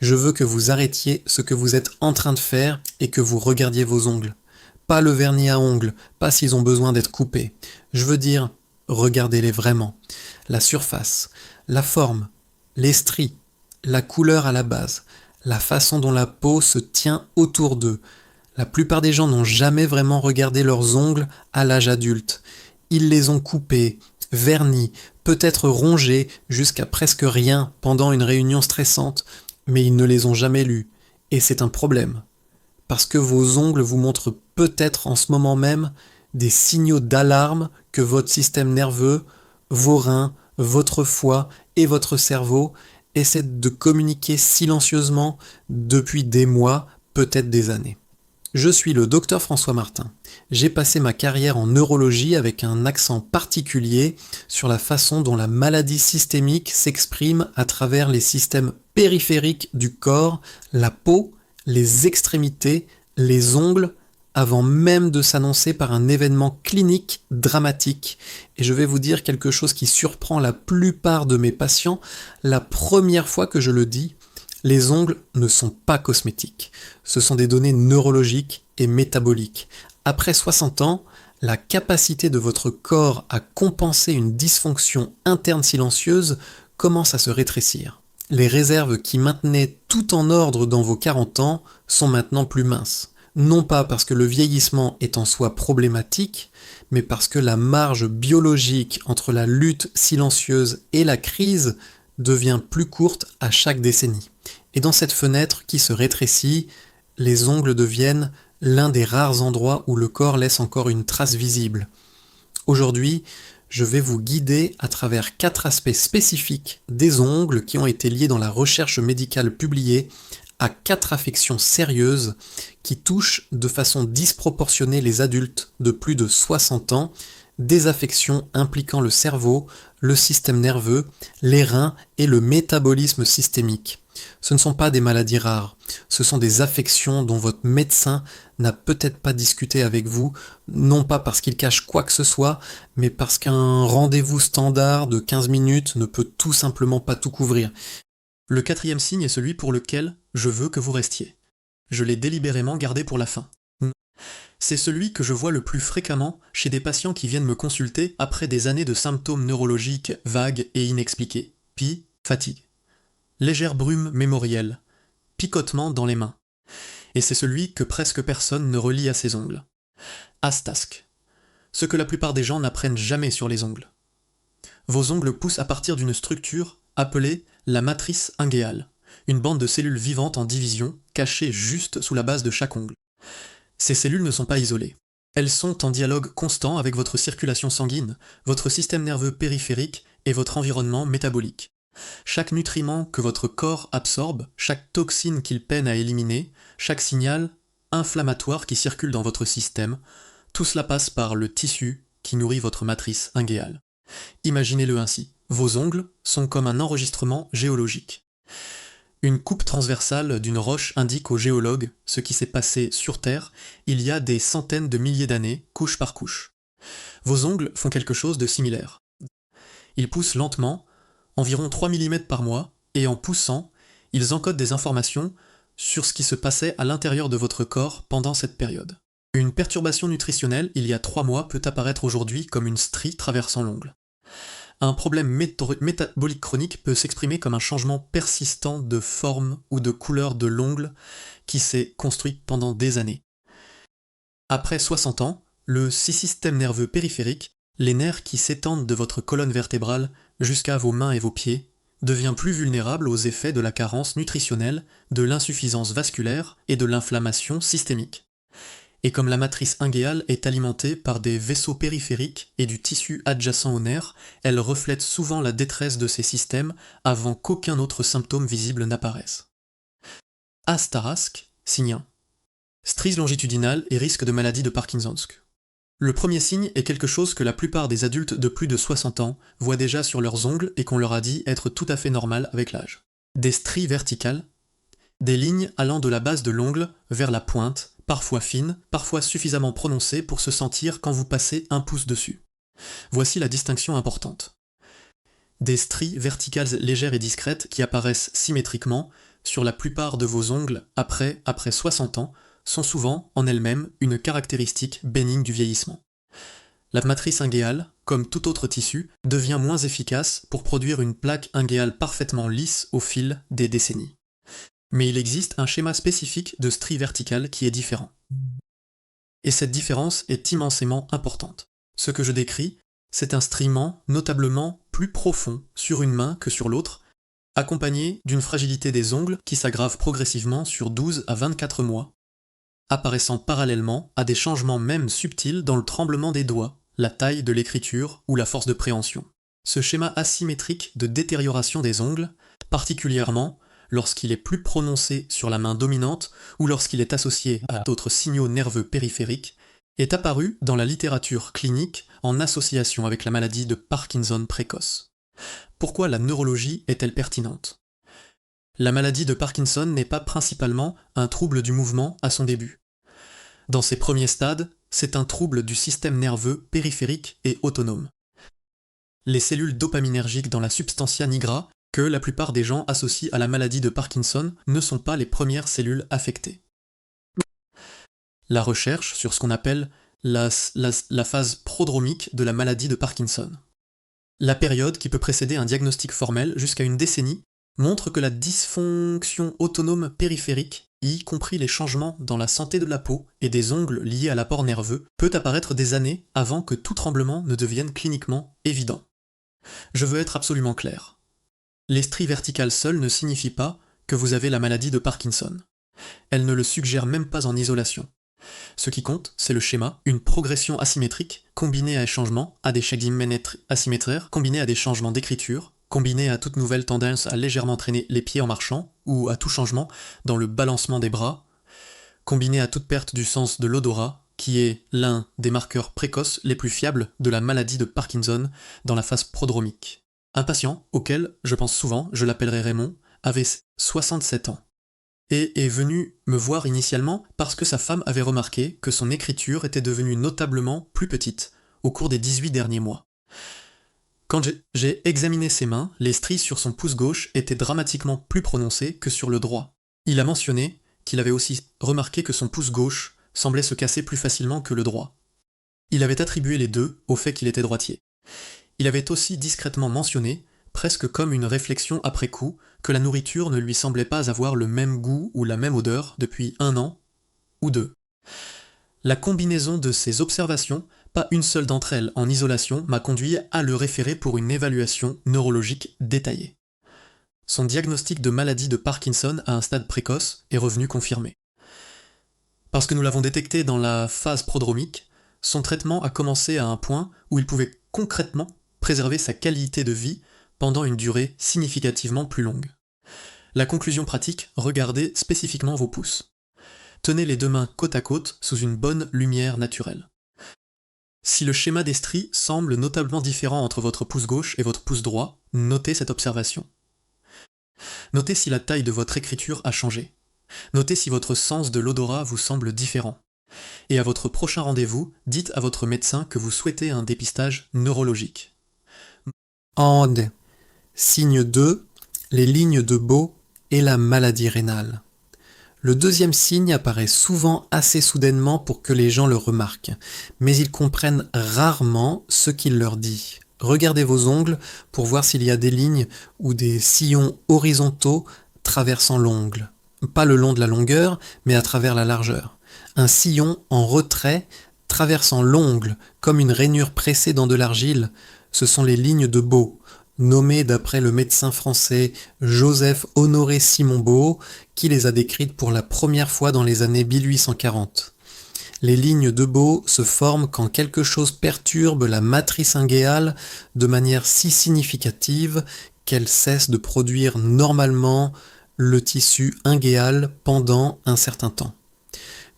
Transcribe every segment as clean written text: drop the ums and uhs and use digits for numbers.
Je veux que vous arrêtiez ce que vous êtes en train de faire et que vous regardiez vos ongles. Pas le vernis à ongles, pas s'ils ont besoin d'être coupés. Je veux dire, regardez-les vraiment. La surface, la forme, les stries, la couleur à la base, la façon dont la peau se tient autour d'eux. La plupart des gens n'ont jamais vraiment regardé leurs ongles à l'âge adulte. Ils les ont coupés, vernis, peut-être rongés jusqu'à presque rien pendant une réunion stressante, mais ils ne les ont jamais lus. Et c'est un problème. Parce que vos ongles vous montrent peut-être en ce moment même des signaux d'alarme que votre système nerveux, vos reins, votre foie et votre cerveau essaient de communiquer silencieusement depuis des mois, peut-être des années. Je suis le docteur François Martin. J'ai passé ma carrière en neurologie avec un accent particulier sur la façon dont la maladie systémique s'exprime à travers les systèmes périphériques du corps, la peau, les extrémités, les ongles, avant même de s'annoncer par un événement clinique dramatique. Et je vais vous dire quelque chose qui surprend la plupart de mes patients. La première fois que je le dis, les ongles ne sont pas cosmétiques. Ce sont des données neurologiques et métaboliques. Après 60 ans, la capacité de votre corps à compenser une dysfonction interne silencieuse commence à se rétrécir. Les réserves qui maintenaient tout en ordre dans vos 40 ans sont maintenant plus minces. Non pas parce que le vieillissement est en soi problématique, mais parce que la marge biologique entre la lutte silencieuse et la crise devient plus courte à chaque décennie. Et dans cette fenêtre qui se rétrécit, les ongles deviennent l'un des rares endroits où le corps laisse encore une trace visible. Aujourd'hui, je vais vous guider à travers 4 aspects spécifiques des ongles qui ont été liés dans la recherche médicale publiée à 4 affections sérieuses qui touchent de façon disproportionnée les adultes de plus de 60 ans, des affections impliquant le cerveau, le système nerveux, les reins et le métabolisme systémique. Ce ne sont pas des maladies rares, ce sont des affections dont votre médecin n'a peut-être pas discuté avec vous, non pas parce qu'il cache quoi que ce soit, mais parce qu'un rendez-vous standard de 15 minutes ne peut tout simplement pas tout couvrir. Le 4e signe est celui pour lequel je veux que vous restiez. Je l'ai délibérément gardé pour la fin. C'est celui que je vois le plus fréquemment chez des patients qui viennent me consulter après des années de symptômes neurologiques vagues et inexpliqués. Fatigue. Légère brume mémorielle. Picotement dans les mains. Et c'est celui que presque personne ne relie à ses ongles. Astasque. Ce que la plupart des gens n'apprennent jamais sur les ongles. Vos ongles poussent à partir d'une structure appelée la matrice ingéale, une bande de cellules vivantes en division, cachée juste sous la base de chaque ongle. Ces cellules ne sont pas isolées. Elles sont en dialogue constant avec votre circulation sanguine, votre système nerveux périphérique et votre environnement métabolique. Chaque nutriment que votre corps absorbe, chaque toxine qu'il peine à éliminer, chaque signal inflammatoire qui circule dans votre système, tout cela passe par le tissu qui nourrit votre matrice ingéale. Imaginez-le ainsi. Vos ongles sont comme un enregistrement géologique. Une coupe transversale d'une roche indique aux géologues ce qui s'est passé sur Terre il y a des centaines de milliers d'années, couche par couche. Vos ongles font quelque chose de similaire. Ils poussent lentement, environ 3 mm par mois, et en poussant, ils encodent des informations sur ce qui se passait à l'intérieur de votre corps pendant cette période. Une perturbation nutritionnelle il y a 3 mois peut apparaître aujourd'hui comme une strie traversant l'ongle. Un problème métabolique chronique peut s'exprimer comme un changement persistant de forme ou de couleur de l'ongle qui s'est construit pendant des années. Après 60 ans, le système nerveux périphérique, les nerfs qui s'étendent de votre colonne vertébrale jusqu'à vos mains et vos pieds, devient plus vulnérable aux effets de la carence nutritionnelle, de l'insuffisance vasculaire et de l'inflammation systémique. Et comme la matrice ingéale est alimentée par des vaisseaux périphériques et du tissu adjacent aux nerfs, elle reflète souvent la détresse de ces systèmes avant qu'aucun autre symptôme visible n'apparaisse. Astarasque, signe 1. Stries longitudinale et risque de maladie de Parkinsonsk. Le premier signe est quelque chose que la plupart des adultes de plus de 60 ans voient déjà sur leurs ongles et qu'on leur a dit être tout à fait normal avec l'âge. Des stries verticales, des lignes allant de la base de l'ongle vers la pointe, parfois fines, parfois suffisamment prononcées pour se sentir quand vous passez un pouce dessus. Voici la distinction importante. Des stries verticales légères et discrètes qui apparaissent symétriquement, sur la plupart de vos ongles après 60 ans sont souvent, en elles-mêmes, une caractéristique bénigne du vieillissement. La matrice ingéale, comme tout autre tissu, devient moins efficace pour produire une plaque ingéale parfaitement lisse au fil des décennies. Mais il existe un schéma spécifique de strie verticale qui est différent. Et cette différence est immensément importante. Ce que je décris, c'est un striement notablement plus profond sur une main que sur l'autre, accompagné d'une fragilité des ongles qui s'aggrave progressivement sur 12 à 24 mois, apparaissant parallèlement à des changements même subtils dans le tremblement des doigts, la taille de l'écriture ou la force de préhension. Ce schéma asymétrique de détérioration des ongles, particulièrement lorsqu'il est plus prononcé sur la main dominante ou lorsqu'il est associé à d'autres signaux nerveux périphériques, est apparu dans la littérature clinique en association avec la maladie de Parkinson précoce. Pourquoi la neurologie est-elle pertinente ? La maladie de Parkinson n'est pas principalement un trouble du mouvement à son début. Dans ses premiers stades, c'est un trouble du système nerveux périphérique et autonome. Les cellules dopaminergiques dans la substantia nigra, que la plupart des gens associent à la maladie de Parkinson, ne sont pas les premières cellules affectées. La recherche sur ce qu'on appelle la phase prodromique de la maladie de Parkinson. La période qui peut précéder un diagnostic formel jusqu'à une décennie montre que la dysfonction autonome périphérique, y compris les changements dans la santé de la peau et des ongles liés à l'apport nerveux, peut apparaître des années avant que tout tremblement ne devienne cliniquement évident. Je veux être absolument clair. Les stries verticales seules ne signifient pas que vous avez la maladie de Parkinson. Elles ne le suggèrent même pas en isolation. Ce qui compte, c'est le schéma, une progression asymétrique, combinée à des changements, à des shading asymétraires, combinée à des changements d'écriture, combinée à toute nouvelle tendance à légèrement traîner les pieds en marchant, ou à tout changement dans le balancement des bras, combinée à toute perte du sens de l'odorat, qui est l'un des marqueurs précoces les plus fiables de la maladie de Parkinson dans la phase prodromique. Un patient, auquel je pense souvent, je l'appellerai Raymond, avait 67 ans. Et est venu me voir initialement parce que sa femme avait remarqué que son écriture était devenue notablement plus petite au cours des 18 derniers mois. Quand j'ai examiné ses mains, les stries sur son pouce gauche étaient dramatiquement plus prononcées que sur le droit. Il a mentionné qu'il avait aussi remarqué que son pouce gauche semblait se casser plus facilement que le droit. Il avait attribué les deux au fait qu'il était droitier. Il avait aussi discrètement mentionné, presque comme une réflexion après coup, que la nourriture ne lui semblait pas avoir le même goût ou la même odeur depuis 1 an ou 2. La combinaison de ces observations, pas une seule d'entre elles en isolation, m'a conduit à le référer pour une évaluation neurologique détaillée. Son diagnostic de maladie de Parkinson à un stade précoce est revenu confirmé. Parce que nous l'avons détecté dans la phase prodromique, son traitement a commencé à un point où il pouvait concrètement préserver sa qualité de vie pendant une durée significativement plus longue. La conclusion pratique, regardez spécifiquement vos pouces. Tenez les deux mains côte à côte sous une bonne lumière naturelle. Si le schéma des stries semble notablement différent entre votre pouce gauche et votre pouce droit, notez cette observation. Notez si la taille de votre écriture a changé. Notez si votre sens de l'odorat vous semble différent. Et à votre prochain rendez-vous, dites à votre médecin que vous souhaitez un dépistage neurologique. Ande. Signe 2, les lignes de Beau et la maladie rénale. Le deuxième signe apparaît souvent assez soudainement pour que les gens le remarquent, mais ils comprennent rarement ce qu'il leur dit. Regardez vos ongles pour voir s'il y a des lignes ou des sillons horizontaux traversant l'ongle. Pas le long de la longueur, mais à travers la largeur. Un sillon en retrait traversant l'ongle, comme une rainure pressée dans de l'argile, ce sont les lignes de Beau, nommées d'après le médecin français Joseph-Honoré Simon Beau, qui les a décrites pour la première fois dans les années 1840. Les lignes de Beau se forment quand quelque chose perturbe la matrice ingéale de manière si significative qu'elle cesse de produire normalement le tissu ingéal pendant un certain temps.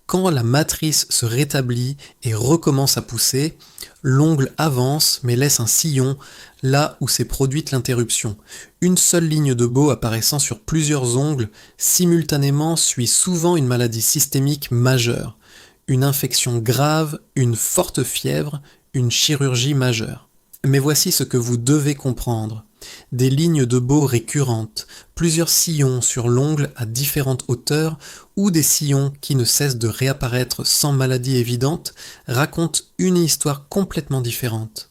Quand la matrice se rétablit et recommence à pousser, l'ongle avance mais laisse un sillon là où s'est produite l'interruption. Une seule ligne de Beau apparaissant sur plusieurs ongles simultanément suit souvent une maladie systémique majeure, une infection grave, une forte fièvre, une chirurgie majeure. Mais voici ce que vous devez comprendre. des lignes de Beau récurrentes, plusieurs sillons sur l'ongle à différentes hauteurs ou des sillons qui ne cessent de réapparaître sans maladie évidente racontent une histoire complètement différente.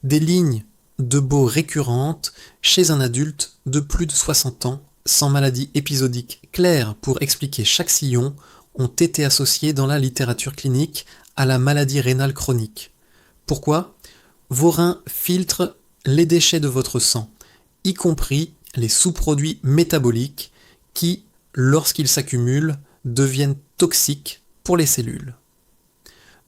Des lignes de Beau récurrentes chez un adulte de plus de 60 ans, sans maladie épisodique claire pour expliquer chaque sillon, ont été associées dans la littérature clinique à la maladie rénale chronique. Pourquoi ? Vos reins filtrent les déchets de votre sang, y compris les sous-produits métaboliques qui, lorsqu'ils s'accumulent, deviennent toxiques pour les cellules.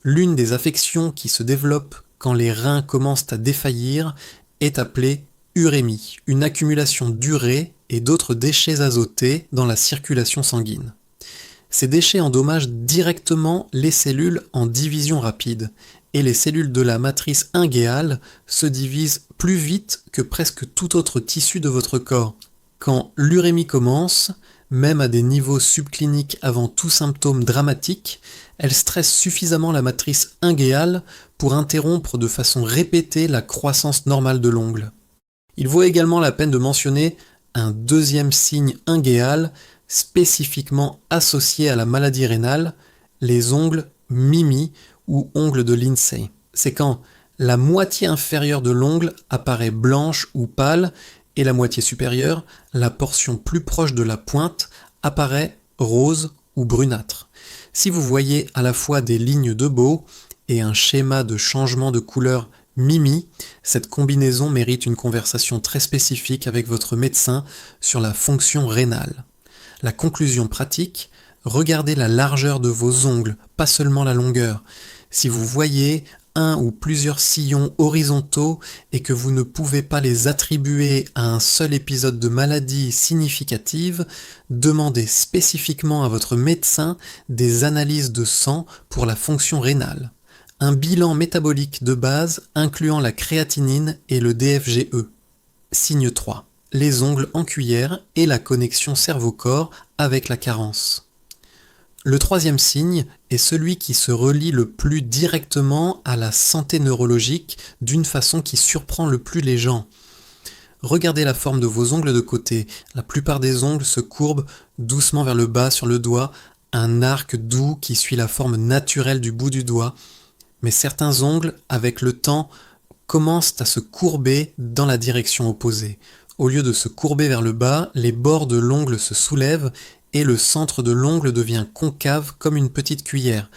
L'une des affections qui se développe quand les reins commencent à défaillir est appelée urémie, une accumulation d'urée et d'autres déchets azotés dans la circulation sanguine. Ces déchets endommagent directement les cellules en division rapide, et les cellules de la matrice ingéale se divisent plus vite que presque tout autre tissu de votre corps. Quand l'urémie commence, même à des niveaux subcliniques avant tout symptôme dramatique, elle stresse suffisamment la matrice ingéale pour interrompre de façon répétée la croissance normale de l'ongle. Il vaut également la peine de mentionner un deuxième signe ingéal spécifiquement associé à la maladie rénale, les ongles Mimi ou ongles de Lindsay. C'est quand la moitié inférieure de l'ongle apparaît blanche ou pâle et la moitié supérieure, la portion plus proche de la pointe, apparaît rose ou brunâtre. Si vous voyez à la fois des lignes de Beau et un schéma de changement de couleur Mimi, cette combinaison mérite une conversation très spécifique avec votre médecin sur la fonction rénale. La conclusion pratique, regardez la largeur de vos ongles, pas seulement la longueur. Si vous voyez un ou plusieurs sillons horizontaux et que vous ne pouvez pas les attribuer à un seul épisode de maladie significative, demandez spécifiquement à votre médecin des analyses de sang pour la fonction rénale. Un bilan métabolique de base incluant la créatinine et le DFGE. Signe 3. Les ongles en cuillère et la connexion cerveau-corps avec la carence. Le troisième signe est celui qui se relie le plus directement à la santé neurologique d'une façon qui surprend le plus les gens. Regardez la forme de vos ongles de côté. La plupart des ongles se courbent doucement vers le bas sur le doigt, un arc doux qui suit la forme naturelle du bout du doigt. Mais certains ongles, avec le temps, commencent à se courber dans la direction opposée. Au lieu de se courber vers le bas, les bords de l'ongle se soulèvent et le centre de l'ongle devient concave comme une petite cuillère.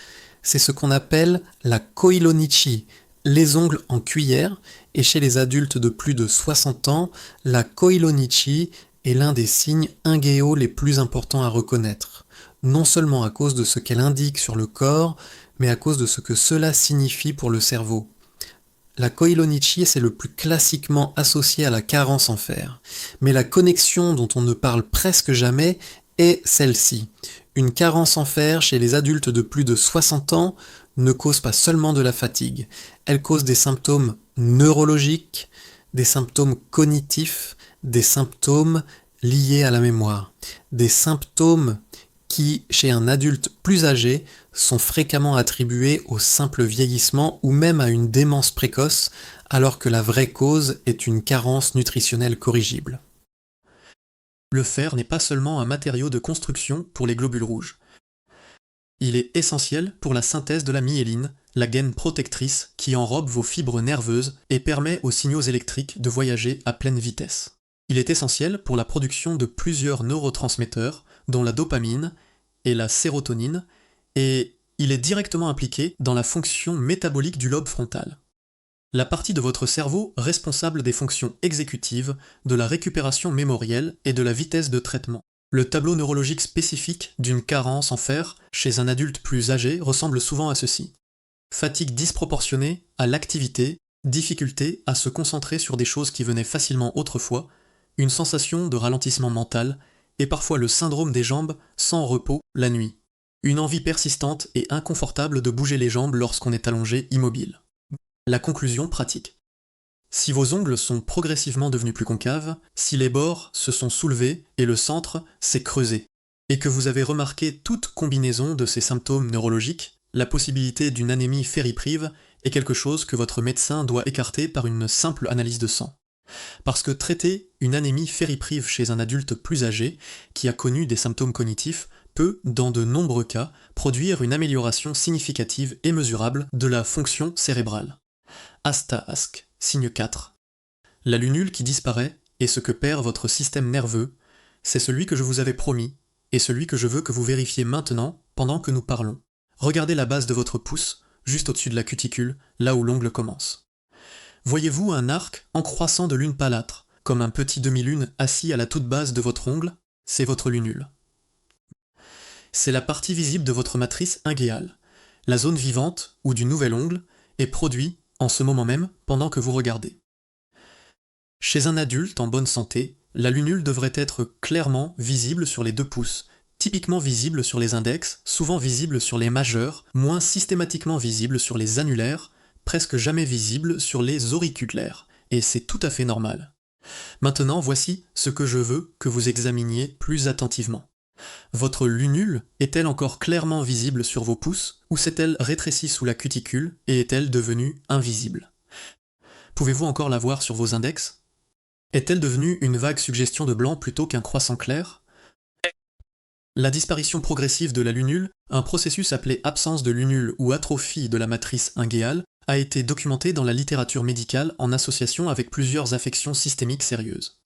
C'est ce qu'on appelle la koilonichi, les ongles en cuillère, et chez les adultes de plus de 60 ans, la koilonichi est l'un des signes ingéaux les plus importants à reconnaître, non seulement à cause de ce qu'elle indique sur le corps, mais à cause de ce que cela signifie pour le cerveau. La koilonichi, c'est le plus classiquement associé à la carence en fer. Mais la connexion dont on ne parle presque jamais est celle-ci. Une carence en fer chez les adultes de plus de 60 ans ne cause pas seulement de la fatigue. Elle cause des symptômes neurologiques, des symptômes cognitifs, des symptômes liés à la mémoire. Des symptômes qui, chez un adulte plus âgé, sont fréquemment attribués au simple vieillissement ou même à une démence précoce, alors que la vraie cause est une carence nutritionnelle corrigible. Le fer n'est pas seulement un matériau de construction pour les globules rouges. Il est essentiel pour la synthèse de la myéline, la gaine protectrice qui enrobe vos fibres nerveuses et permet aux signaux électriques de voyager à pleine vitesse. Il est essentiel pour la production de plusieurs neurotransmetteurs, dont la dopamine et la sérotonine, et il est directement impliqué dans la fonction métabolique du lobe frontal. La partie de votre cerveau responsable des fonctions exécutives, de la récupération mémorielle et de la vitesse de traitement. Le tableau neurologique spécifique d'une carence en fer chez un adulte plus âgé ressemble souvent à ceci. Fatigue disproportionnée à l'activité, difficulté à se concentrer sur des choses qui venaient facilement autrefois, une sensation de ralentissement mental, et parfois le syndrome des jambes sans repos la nuit. Une envie persistante et inconfortable de bouger les jambes lorsqu'on est allongé immobile. La conclusion pratique. Si vos ongles sont progressivement devenus plus concaves, si les bords se sont soulevés et le centre s'est creusé, et que vous avez remarqué toute combinaison de ces symptômes neurologiques, la possibilité d'une anémie fériprive est quelque chose que votre médecin doit écarter par une simple analyse de sang. Parce que traiter une anémie fériprive chez un adulte plus âgé, qui a connu des symptômes cognitifs, peut, dans de nombreux cas, produire une amélioration significative et mesurable de la fonction cérébrale. Asta-ASC, signe 4. La lunule qui disparaît est ce que perd votre système nerveux, c'est celui que je vous avais promis, et celui que je veux que vous vérifiez maintenant pendant que nous parlons. Regardez la base de votre pouce, juste au-dessus de la cuticule, là où l'ongle commence. Voyez-vous un arc en croissant de lune palâtre, comme un petit demi-lune assis à la toute base de votre ongle? C'est votre lunule. C'est la partie visible de votre matrice ingéale. La zone vivante, ou du nouvel ongle, est produite en ce moment même pendant que vous regardez. Chez un adulte en bonne santé, la lunule devrait être clairement visible sur les 2 pouces, typiquement visible sur les index, souvent visible sur les majeurs, moins systématiquement visible sur les annulaires, presque jamais visible sur les auriculaires, et c'est tout à fait normal. Maintenant, voici ce que je veux que vous examiniez plus attentivement. Votre lunule est-elle encore clairement visible sur vos pouces, ou s'est-elle rétrécie sous la cuticule et est-elle devenue invisible? Pouvez-vous encore la voir sur vos index? Est-elle devenue une vague suggestion de blanc plutôt qu'un croissant clair? La disparition progressive de la lunule, un processus appelé absence de lunule ou atrophie de la matrice ingéale, a été documenté dans la littérature médicale en association avec plusieurs affections systémiques sérieuses.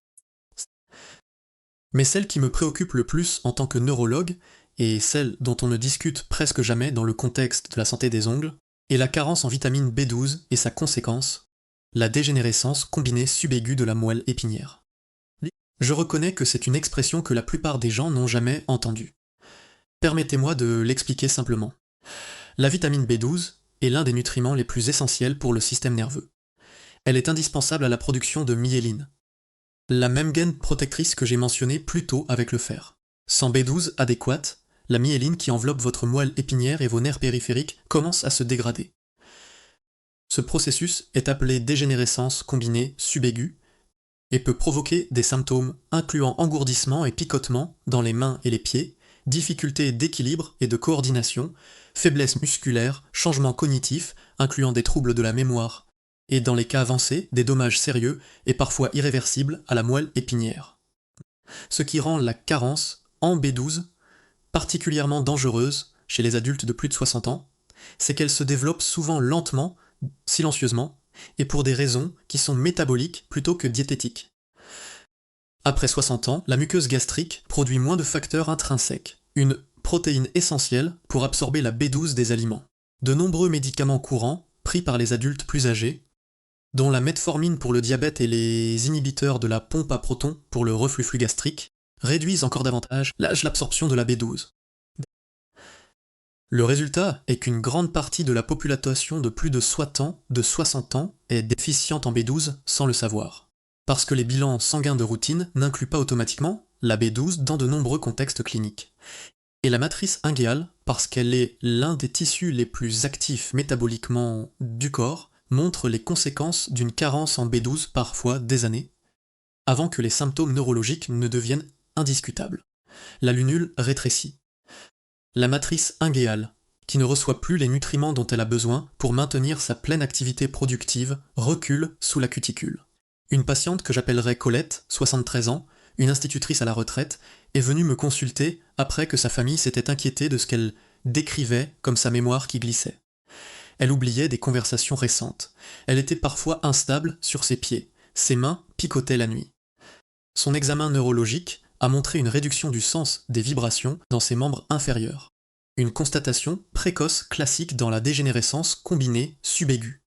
Mais celle qui me préoccupe le plus en tant que neurologue, et celle dont on ne discute presque jamais dans le contexte de la santé des ongles, est la carence en vitamine B12 et sa conséquence, la dégénérescence combinée subaiguë de la moelle épinière. Je reconnais que c'est une expression que la plupart des gens n'ont jamais entendue. Permettez-moi de l'expliquer simplement. La vitamine B12 est l'un des nutriments les plus essentiels pour le système nerveux. Elle est indispensable à la production de myéline, la même gaine protectrice que j'ai mentionnée plus tôt avec le fer. Sans B12 adéquate, la myéline qui enveloppe votre moelle épinière et vos nerfs périphériques commence à se dégrader. Ce processus est appelé dégénérescence combinée subaiguë et peut provoquer des symptômes incluant engourdissement et picotement dans les mains et les pieds, difficultés d'équilibre et de coordination, faiblesse musculaire, changements cognitifs incluant des troubles de la mémoire et dans les cas avancés, des dommages sérieux et parfois irréversibles à la moelle épinière. Ce qui rend la carence en B12 particulièrement dangereuse chez les adultes de plus de 60 ans, c'est qu'elle se développe souvent lentement, silencieusement, et pour des raisons qui sont métaboliques plutôt que diététiques. Après 60 ans, la muqueuse gastrique produit moins de facteurs intrinsèques, une protéine essentielle pour absorber la B12 des aliments. De nombreux médicaments courants, pris par les adultes plus âgés, dont la metformine pour le diabète et les inhibiteurs de la pompe à protons pour le reflux gastrique, réduisent encore davantage l'absorption de la B12. Le résultat est qu'une grande partie de la population de plus de 60 ans est déficiente en B12 sans le savoir, parce que les bilans sanguins de routine n'incluent pas automatiquement la B12 dans de nombreux contextes cliniques. Et la matrice ingéale, parce qu'elle est l'un des tissus les plus actifs métaboliquement du corps, montre les conséquences d'une carence en B12 parfois des années, avant que les symptômes neurologiques ne deviennent indiscutables. La lunule rétrécit. La matrice ingéale, qui ne reçoit plus les nutriments dont elle a besoin pour maintenir sa pleine activité productive, recule sous la cuticule. Une patiente que j'appellerai Colette, 73 ans, une institutrice à la retraite, est venue me consulter après que sa famille s'était inquiétée de ce qu'elle décrivait comme sa mémoire qui glissait. Elle oubliait des conversations récentes. Elle était parfois instable sur ses pieds. Ses mains picotaient la nuit. Son examen neurologique a montré une réduction du sens des vibrations dans ses membres inférieurs. Une constatation précoce classique dans la dégénérescence combinée subaiguë.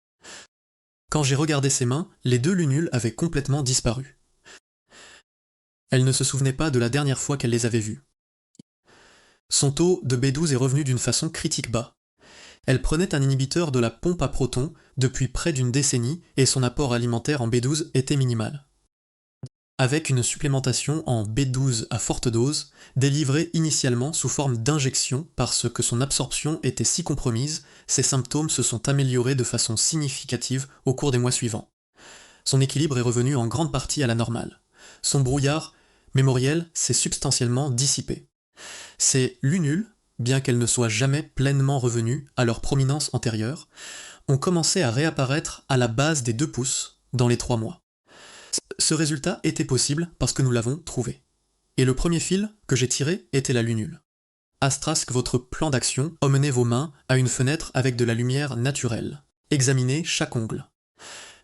Quand j'ai regardé ses mains, les 2 lunules avaient complètement disparu. Elle ne se souvenait pas de la dernière fois qu'elle les avait vues. Son taux de B12 est revenu d'une façon critique bas. Elle prenait un inhibiteur de la pompe à protons depuis près d'une décennie et son apport alimentaire en B12 était minimal. Avec une supplémentation en B12 à forte dose, délivrée initialement sous forme d'injection parce que son absorption était si compromise, ses symptômes se sont améliorés de façon significative au cours des mois suivants. Son équilibre est revenu en grande partie à la normale. Son brouillard mémoriel s'est substantiellement dissipé. Ces lunules, bien qu'elles ne soient jamais pleinement revenues à leur prominence antérieure, ont commencé à réapparaître à la base des 2 pouces dans les 3 mois. Ce résultat était possible parce que nous l'avons trouvé. Et le premier fil que j'ai tiré était la lunule. Astrasque votre plan d'action, emmenez vos mains à une fenêtre avec de la lumière naturelle. Examinez chaque ongle.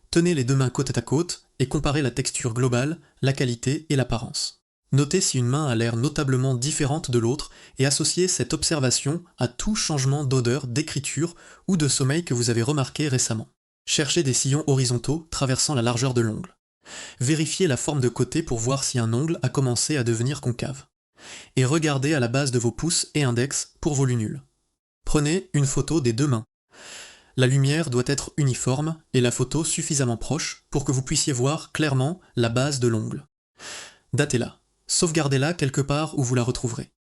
Tenez les deux mains côte à côte et comparez la texture globale, la qualité et l'apparence. Notez si une main a l'air notablement différente de l'autre et associez cette observation à tout changement d'odeur, d'écriture ou de sommeil que vous avez remarqué récemment. Cherchez des sillons horizontaux traversant la largeur de l'ongle. Vérifiez la forme de côté pour voir si un ongle a commencé à devenir concave. Et regardez à la base de vos pouces et index pour vos lunules. Prenez une photo des deux mains. La lumière doit être uniforme et la photo suffisamment proche pour que vous puissiez voir clairement la base de l'ongle. Datez-la. Sauvegardez-la quelque part où vous la retrouverez.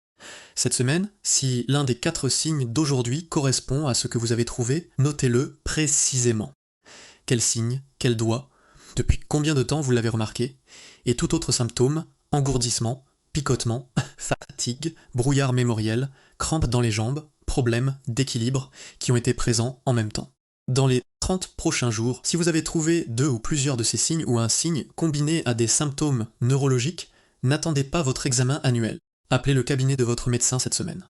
Cette semaine, si l'un des 4 signes d'aujourd'hui correspond à ce que vous avez trouvé, notez-le précisément. Quel signe, quel doigt, depuis combien de temps vous l'avez remarqué, et tout autre symptôme, engourdissement, picotement, fatigue, brouillard mémoriel, crampes dans les jambes, problèmes d'équilibre qui ont été présents en même temps. Dans les 30 prochains jours, si vous avez trouvé 2 ou plusieurs de ces signes ou un signe combiné à des symptômes neurologiques, n'attendez pas votre examen annuel. Appelez le cabinet de votre médecin cette semaine.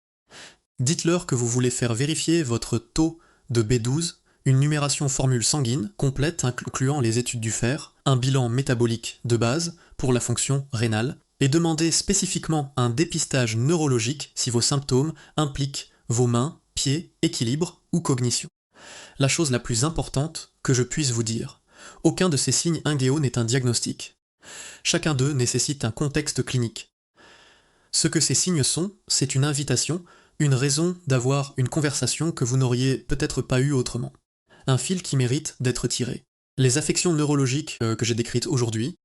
Dites-leur que vous voulez faire vérifier votre taux de B12, une numération formule sanguine complète incluant les études du fer, un bilan métabolique de base pour la fonction rénale, et demandez spécifiquement un dépistage neurologique si vos symptômes impliquent vos mains, pieds, équilibre ou cognition. La chose la plus importante que je puisse vous dire, aucun de ces signes ingéo n'est un diagnostic. Chacun d'eux nécessite un contexte clinique. Ce que ces signes sont, c'est une invitation, une raison d'avoir une conversation que vous n'auriez peut-être pas eue autrement. Un fil qui mérite d'être tiré. Les affections neurologiques que j'ai décrites aujourd'hui,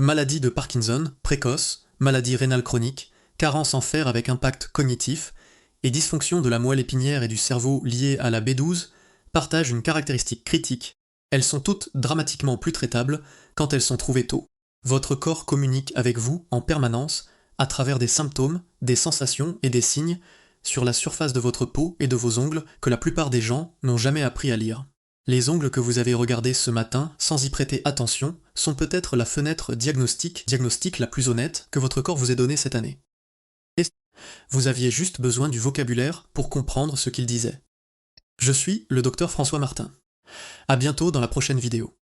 maladie de Parkinson, précoce, maladie rénale chronique, carence en fer avec impact cognitif, et dysfonction de la moelle épinière et du cerveau liée à la B12, partagent une caractéristique critique. Elles sont toutes dramatiquement plus traitables quand elles sont trouvées tôt. Votre corps communique avec vous en permanence à travers des symptômes, des sensations et des signes sur la surface de votre peau et de vos ongles que la plupart des gens n'ont jamais appris à lire. Les ongles que vous avez regardés ce matin, sans y prêter attention, sont peut-être la fenêtre diagnostique la plus honnête que votre corps vous ait donnée cette année. Et vous aviez juste besoin du vocabulaire pour comprendre ce qu'il disait. Je suis le docteur François Martin. À bientôt dans la prochaine vidéo.